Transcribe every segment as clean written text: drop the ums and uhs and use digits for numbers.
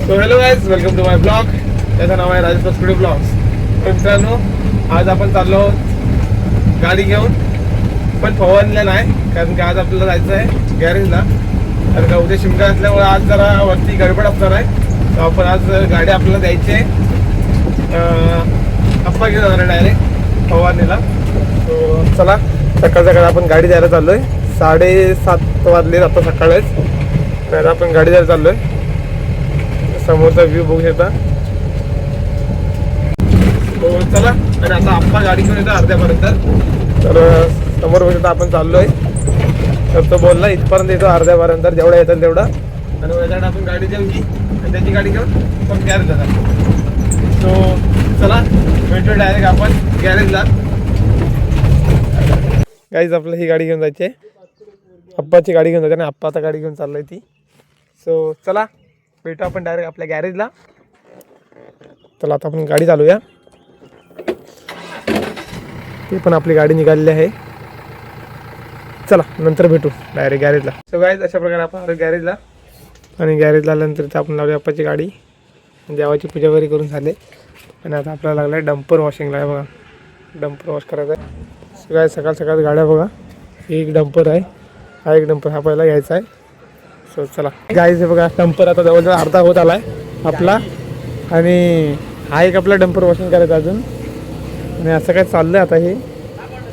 So hello guys, welcome to my blog. त्याचं नाव आहे राजेश स्टुडिओ ब्लॉग्स. तर मित्रांनो, आज आपण चाललो आहोत गाडी घेऊन, पण फवारणीला नाही, कारण की आज आपल्याला जायचं आहे गॅरेजला. कारण का उद्या शिमगा असल्यामुळे आज जरा वरती गडबड असणार आहे. तर आपण आज गाडी आपल्याला द्यायची आहे अप्पा घेऊन जाणार डायरेक्ट फवारणीला. सो चला, सकाळ सकाळ आपण गाडी द्यायला चाललो आहे. 7:30 वाजले आता सकाळच. तर आपण गाडी द्यायला चाललो आहे. समोरचा व्ह्यू बघू शकता. हो चला, आणि आता आप्पा गाडी घेऊन येतो अर्ध्यापर्यंत. तर समोर बघू शकता आपण चाललो आहे. तर तो बोलला इथपर्यंत येतो अर्ध्यापर्यंत, जेवढा येतात तेवढा. आणि त्याच्याकडे आपण गाडी देऊ ही, आणि त्याची गाडी घेऊन पण गॅरेजला जातो. सो चला, भेटू डायरेक्ट आपण गॅरेजला. गाईज आपल्याला ही गाडी घेऊन जायची आहे. आप्पाची गाडी घेऊन जायची आणि आप्पा आता गाडी घेऊन चाललो आहे ती. सो चला, भेटू आपण डायरेक्ट आपल्या गॅरेजला. चला आता आपण गाडी चालूया. ती पण आपली गाडी निघालेली आहे. चला नंतर भेटू डायरेक्ट गॅरेजला. सो गाईज अशा प्रकारे आपण आलो गॅरेजला. आणि गॅरेजला आल्यानंतर आपण लावली आप्पाची गाडी. देवाची पूजा वगैरे करून झाले. आणि आता आपल्याला लागला आहे डंपर वॉशिंगला आहे. बघा, डंपर वॉश करायचा आहे. सो गाईज सकाळ सकाळ गाड्या बघा, एक डंपर आहे, हा एक डंपर हा पहिला घ्यायचा आहे. सो चला गाईज, हे बघा डंपर आता जवळजवळ अर्धा होत आला आहे आपला. आणि हा एक आपला डंपर वॉशिंग करायचा अजून. आणि असं काय चाललं आहे आता हे.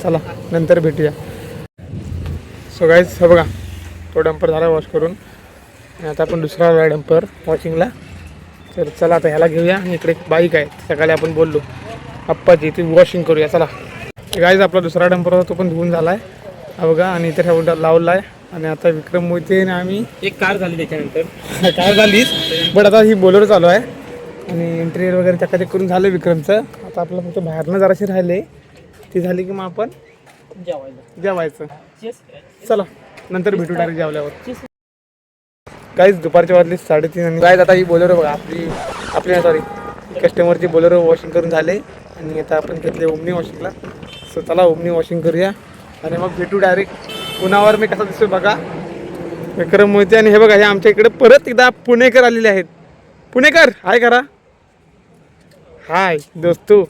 चला नंतर भेटूया. सो गाईज हे बघा, तो डंपर झाला वॉश करून. आणि आता आपण दुसरा आला डंपर वॉशिंगला. तर चला आता ह्याला घेऊया. आणि इकडे एक बाईक आहे, सकाळी आपण बोललो आप्पाची, ती वॉशिंग करूया. चला गाईज, आपला दुसरा डंपर होता तो पण धुवून झाला आहे हा बघा. आणि इथे ह्या लावला आहे. आणि आता विक्रम मोहिते आणि आम्ही एक कार झाली त्याच्यानंतर कार झालीच, बट आता ही बोलेरो चालू आहे. आणि इंटेरियर वगैरे चकाचक करून झालं विक्रमचं. आता आपलं फक्त बाहेरनं जराशी राहिले, ती झाली की मग आपण जेवायचं. चला नंतर भेटू डायरेक्ट जेवल्यावर. गाईज दुपारच्या वाजली 3:30. आणि गाईज आता ही बोलेरो बघा, आपली सॉरी कस्टमरची बोलेरो वॉशिंग करून झाले. आणि आता आपण घेतले ओमनी वॉशिंगला. सो चला ओमनी वॉशिंग करूया आणि मग भेटू डायरेक्ट. पुण्यावर मी कसा दिसतो बघा, विक्रम मोहिते. आणि हे बघा, हे आमच्या इकडे परत एकदा पुणेकर आलेले आहेत. पुणेकर हाय करा, हाय दोस्तो.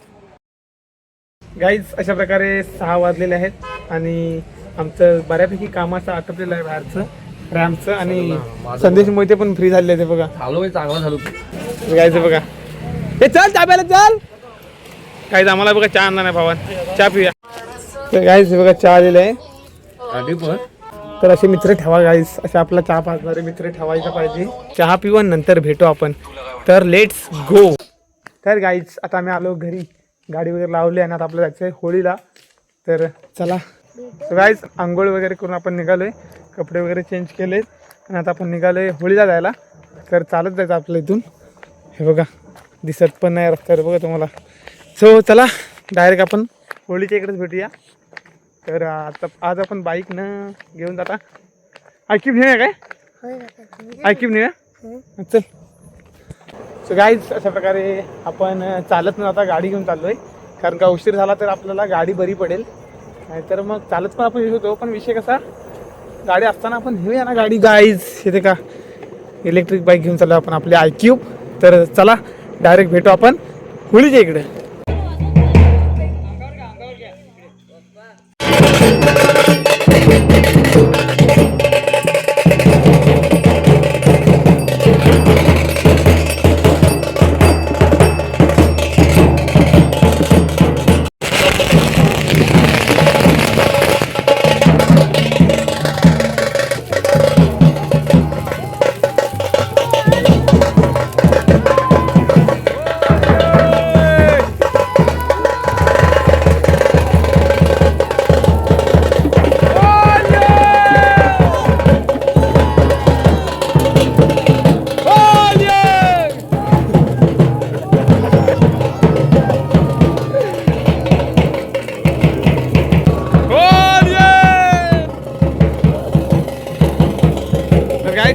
गाईज अशा प्रकारे 6 वाजलेले आहेत. आणि आमचं बऱ्यापैकी कामाचं आटपलेलं आहे बाहेरचं रॅमचं. आणि संदेश मोहिते पण फ्री झालेले आहेत. बघा झालो चांगला झालो गाईज बघा, हे चल चाप्याला चल. गाईज आम्हाला बघा चहा आणला नाही भावान, चहा पिऊया. तर गाईज बघा चहा आलेला आहे. तर असे मित्र ठेवा गाईज, असे आपला चहा पाजणारे मित्र ठेवायचा पाहिजे. चहा पिऊ नंतर भेटू आपण. तर लेट्स गो. तर गाईज आता आम्ही आलो घरी, गाडी वगैरे लावली. आणि आता आपल्याला जायचं आहे होळीला. तर चला गाईज, आंघोळ वगैरे करून आपण निघालो आहे, कपडे वगैरे चेंज केले. आणि आता आपण निघालो आहे होळीला जायला. तर चालत जायचं आपल्या इथून. हे बघा दिसत पण नाही रस्त्यावर बघा तुम्हाला. सो चला डायरेक्ट आपण होळीच्या इकडेच भेटूया. तर आता आज आपण बाईकनं घेऊन जाता. आयक्यूब नेऊया काय? आयक्यूब नेऊया चल. सो गाईज अशा प्रकारे आपण चालत न जाता गाडी घेऊन चाललो आहे. कारण का उशीर झाला तर आपल्याला गाडी बरी पडेल, नाहीतर मग चालत पण आपण येऊ शकतो. पण विषय कसा, गाडी असताना आपण घेऊया ना गाडी. गाईज येते का, इलेक्ट्रिक बाईक घेऊन चाललो आपण आपली आयक्यूब. तर चला डायरेक्ट भेटू आपण होळीच्या इकडे.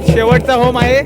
शेवटचा होम आहे.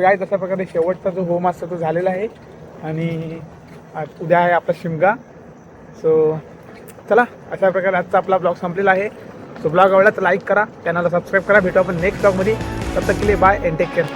गाईज अशा प्रकारे शेवटचा जो होम असतो तो झालेला आहे आणि उद्या आहे आपला शिमगा. सो चला अशा प्रकारे आजचा आपला ब्लॉग संपलेला आहे. सो ब्लॉग आवडला तर लाईक करा, चॅनलला सबस्क्राईब करा. भेटू आपण नेक्स्ट ब्लॉगमध्ये. तब तक के लिए बाय अँड टेक केअर.